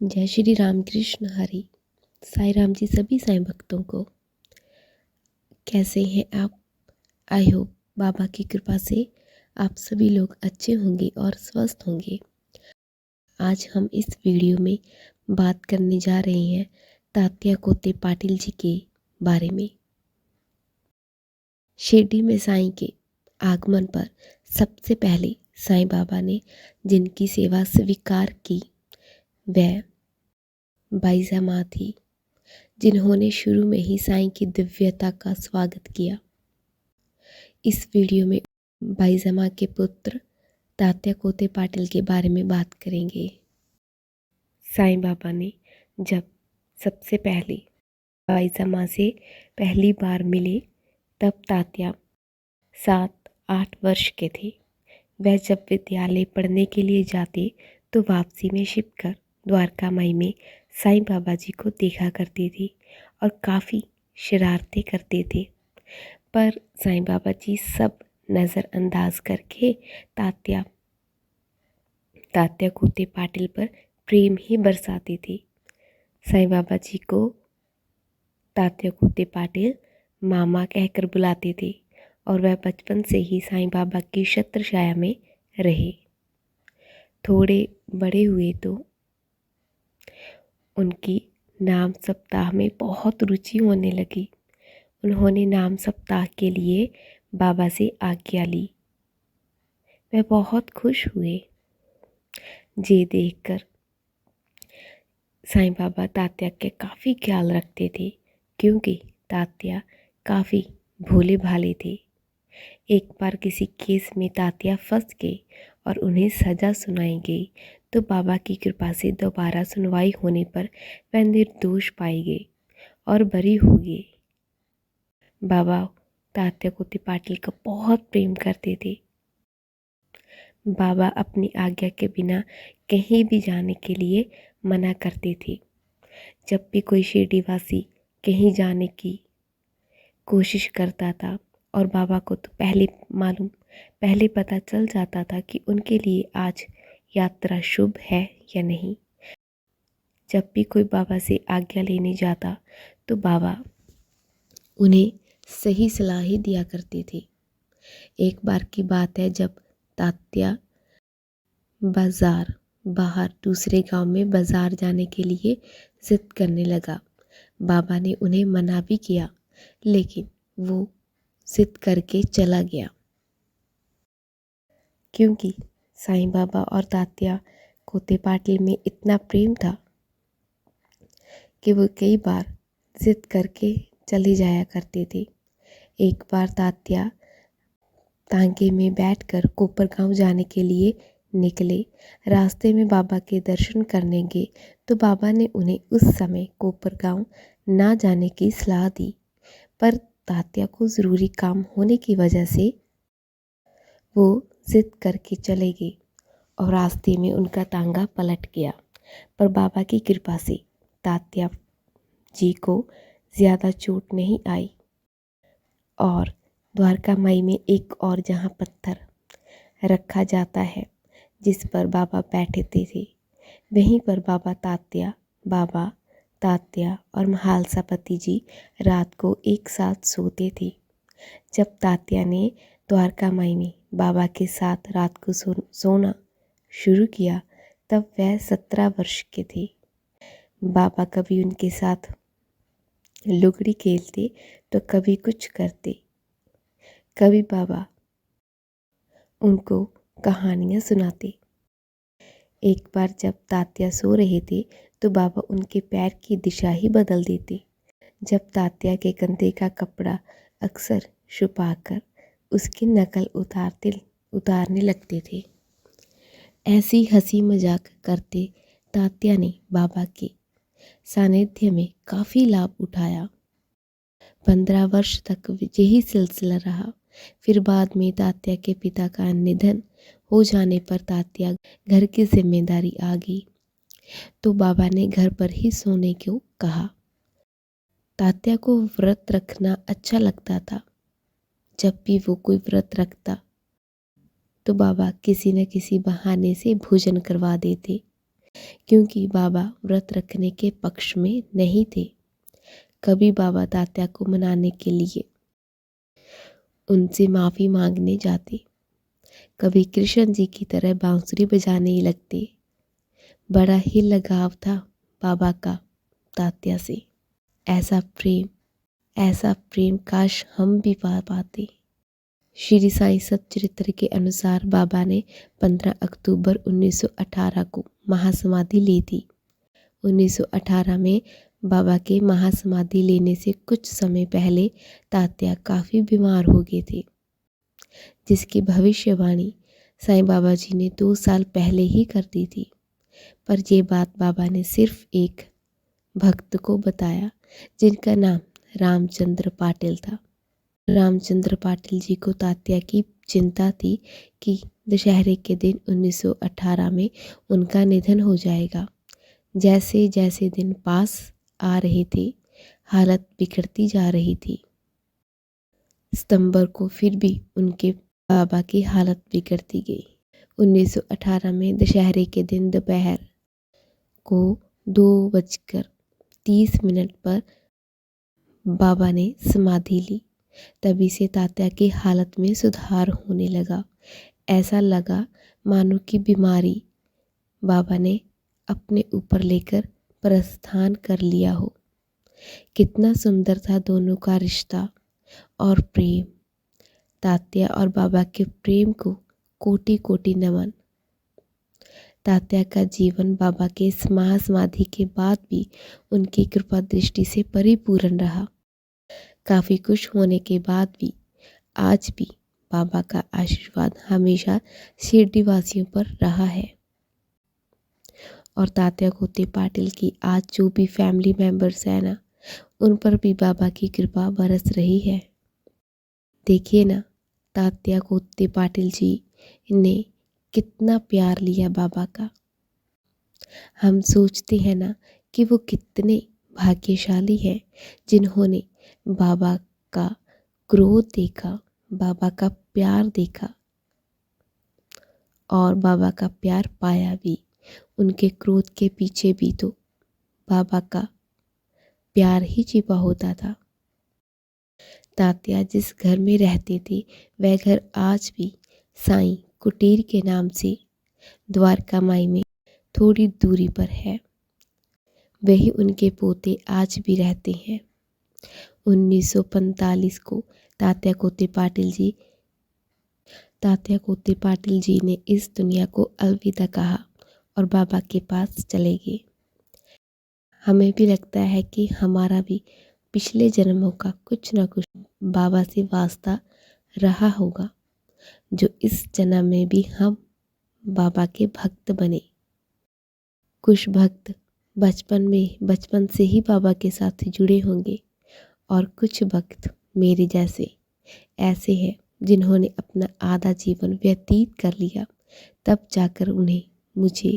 जय श्री रामकृष्ण हरि। साईं राम जी सभी साईं भक्तों को। कैसे हैं आप? आई होप बाबा की कृपा से आप सभी लोग अच्छे होंगे और स्वस्थ होंगे। आज हम इस वीडियो में बात करने जा रहे हैं तात्या कोते पाटिल जी के बारे में। शिरडी में साईं के आगमन पर सबसे पहले साईं बाबा ने जिनकी सेवा स्वीकार की वह बाईजा माँ थी, जिन्होंने शुरू में ही साईं की दिव्यता का स्वागत किया। इस वीडियो में बाईजा माँ के पुत्र तात्या कोते पाटिल के बारे में बात करेंगे। साईं बाबा ने जब सबसे पहले बाईजा माँ से पहली बार मिले तब तात्या 7-8 वर्ष के थे। वह जब विद्यालय पढ़ने के लिए जाते तो वापसी में छिपकर द्वारका माई में साईं बाबा जी को देखा करती थी और काफ़ी शरारतें करते थे, पर साईं बाबा जी सब नज़रअंदाज करके तात्या कोते पाटिल पर प्रेम ही बरसाते थे। साईं बाबा जी को तात्या कोते पाटिल मामा कहकर बुलाते थे और वह बचपन से ही साईं बाबा की छत्र छाया में रहे। थोड़े बड़े हुए तो उनकी नाम सप्ताह में बहुत रुचि होने लगी। उन्होंने नाम सप्ताह के लिए बाबा से आज्ञा ली। वह बहुत खुश हुए। ये देखकर साईं बाबा तात्या के काफ़ी ख्याल रखते थे, क्योंकि तात्या काफ़ी भोले भाले थे। एक बार किसी केस में तात्या फंस गए और उन्हें सज़ा सुनाई गई, तो बाबा की कृपा से दोबारा सुनवाई होने पर वह निर्दोष पाए गए और बरी हो गए। बाबा तात्या कोते पाटिल का बहुत प्रेम करते थे। बाबा अपनी आज्ञा के बिना कहीं भी जाने के लिए मना करते थे। जब भी कोई शिरडीवासी कहीं जाने की कोशिश करता था और बाबा को तो पहले पता चल जाता था कि उनके लिए आज यात्रा शुभ है या नहीं। जब भी कोई बाबा से आज्ञा लेने जाता तो बाबा उन्हें सही सलाह ही दिया करते थे। एक बार की बात है, जब तात्या बाहर दूसरे गांव में बाजार जाने के लिए जिद करने लगा। बाबा ने उन्हें मना भी किया, लेकिन वो जिद करके चला गया। क्योंकि साईं बाबा और तात्या कोते पाटिल में इतना प्रेम था कि वो कई बार जिद करके चले जाया करते थे। एक बार तात्या तांगे में बैठकर कोपरगांव जाने के लिए निकले। रास्ते में बाबा के दर्शन करने गए तो बाबा ने उन्हें उस समय कोपरगांव ना जाने की सलाह दी, पर तात्या को ज़रूरी काम होने की वजह से वो जिद करके चले गए और रास्ते में उनका तांगा पलट गया। पर बाबा की कृपा से तात्या जी को ज़्यादा चोट नहीं आई और द्वारका माई में एक और जहाँ पत्थर रखा जाता है जिस पर बाबा बैठते थे, वहीं पर बाबा तात्या और महालसापति जी रात को एक साथ सोते थे। जब तात्या ने द्वारका माई में बाबा के साथ रात को सोना शुरू किया तब वह 17 वर्ष के थे। बाबा कभी उनके साथ लुगड़ी खेलते तो कभी कुछ करते। कभी बाबा उनको कहानियाँ सुनाते। एक बार जब तात्या सो रहे थे तो बाबा उनके पैर की दिशा ही बदल देते। जब तात्या के कंधे का कपड़ा अक्सर छुपाकर उसकी नकल उतारने लगते थे। ऐसी हंसी मजाक करते तात्या ने बाबा के सानिध्य में काफ़ी लाभ उठाया। 15 वर्ष तक यही सिलसिला रहा। फिर बाद में तात्या के पिता का निधन हो जाने पर तात्या घर की जिम्मेदारी आ गई, तो बाबा ने घर पर ही सोने को कहा। तात्या को व्रत रखना अच्छा लगता था। जब भी वो कोई व्रत रखता तो बाबा किसी न किसी बहाने से भोजन करवा देते। क्योंकि बाबा व्रत रखने के पक्ष में नहीं थे। कभी बाबा तात्या को मनाने के लिए उनसे माफ़ी मांगने जाते, कभी कृष्ण जी की तरह बांसुरी बजाने लगते। बड़ा ही लगाव था बाबा का तात्या से। ऐसा प्रेम काश हम भी पा पाते। श्री साईं सच्चरित्र के अनुसार बाबा ने 15 अक्टूबर 1918 को महासमाधि ली थी। 1918 में बाबा के महासमाधि लेने से कुछ समय पहले तात्या काफ़ी बीमार हो गए थे, जिसकी भविष्यवाणी साईं बाबा जी ने 2 साल पहले ही कर दी थी। पर ये बात बाबा ने सिर्फ एक भक्त को बताया, जिनका नाम रामचंद्र पाटिल था। रामचंद्र पाटिल जी को तात्या की चिंता थी कि दशहरे के दिन 1918 में उनका निधन हो जाएगा। जैसे जैसे दिन पास आ रहे थे, हालत बिगड़ती जा रही थी। सितंबर को फिर भी उनके बाबा की हालत बिगड़ती गई। 1918 में दशहरे के दिन दोपहर को 2:30 पर बाबा ने समाधि ली। तभी से तात्या की हालत में सुधार होने लगा। ऐसा लगा मानो कि बीमारी बाबा ने अपने ऊपर लेकर प्रस्थान कर लिया हो। कितना सुंदर था दोनों का रिश्ता और प्रेम। तात्या और बाबा के प्रेम को कोटि कोटि नमन। तात्या का जीवन बाबा के महासमाधि के बाद भी उनकी कृपा दृष्टि से परिपूर्ण रहा। काफ़ी खुश होने के बाद भी आज भी बाबा का आशीर्वाद हमेशा शिरडी वासियों पर रहा है। और तात्या कोते पाटिल की आज जो भी फैमिली मेंबर्स हैं ना, उन पर भी बाबा की कृपा बरस रही है। देखिए ना, तात्या कोते पाटिल जी ने कितना प्यार लिया बाबा का। हम सोचते हैं ना कि वो कितने भाग्यशाली हैं जिन्होंने बाबा का क्रोध देखा, बाबा का प्यार देखा और बाबा का प्यार पाया भी। उनके क्रोध के पीछे भी तो बाबा का प्यार ही छिपा होता था। तात्या जिस घर में रहते थे वह घर आज भी साईं कुटीर के नाम से द्वारका माई में थोड़ी दूरी पर है। वही उनके पोते आज भी रहते हैं। 1945 को तात्या कोते पाटिल जी ने इस दुनिया को अलविदा कहा और बाबा के पास चले गए। हमें भी लगता है कि हमारा भी पिछले जन्मों का कुछ न कुछ बाबा से वास्ता रहा होगा, जो इस जन्म में भी हम बाबा के भक्त बने। कुछ भक्त बचपन से ही बाबा के साथ जुड़े होंगे और कुछ भक्त मेरे जैसे ऐसे हैं जिन्होंने अपना आधा जीवन व्यतीत कर लिया, तब जाकर उन्हें मुझ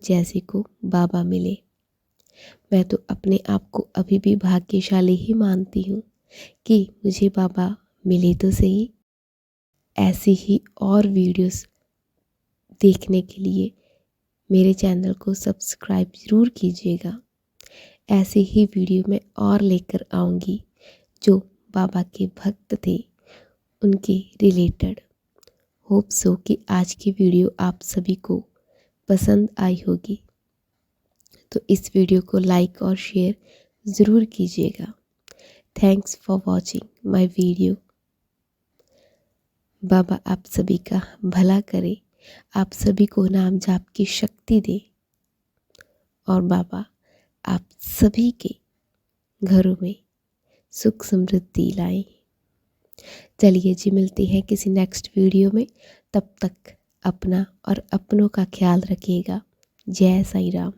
जैसे को बाबा मिले। मैं तो अपने आप को अभी भी भाग्यशाली ही मानती हूँ कि मुझे बाबा मिले तो सही। ऐसी ही और वीडियोस देखने के लिए मेरे चैनल को सब्सक्राइब ज़रूर कीजिएगा। ऐसे ही वीडियो मैं और लेकर आऊँगी जो बाबा के भक्त थे उनके रिलेटेड। होप सो कि आज की वीडियो आप सभी को पसंद आई होगी, तो इस वीडियो को लाइक और शेयर ज़रूर कीजिएगा। Thanks for watching my video. बाबा आप सभी का भला करे, आप सभी को नाम जाप की शक्ति दे और बाबा आप सभी के घरों में सुख समृद्धि लाए। चलिए जी, मिलते हैं किसी नेक्स्ट वीडियो में। तब तक अपना और अपनों का ख्याल रखिएगा। जय साईं राम।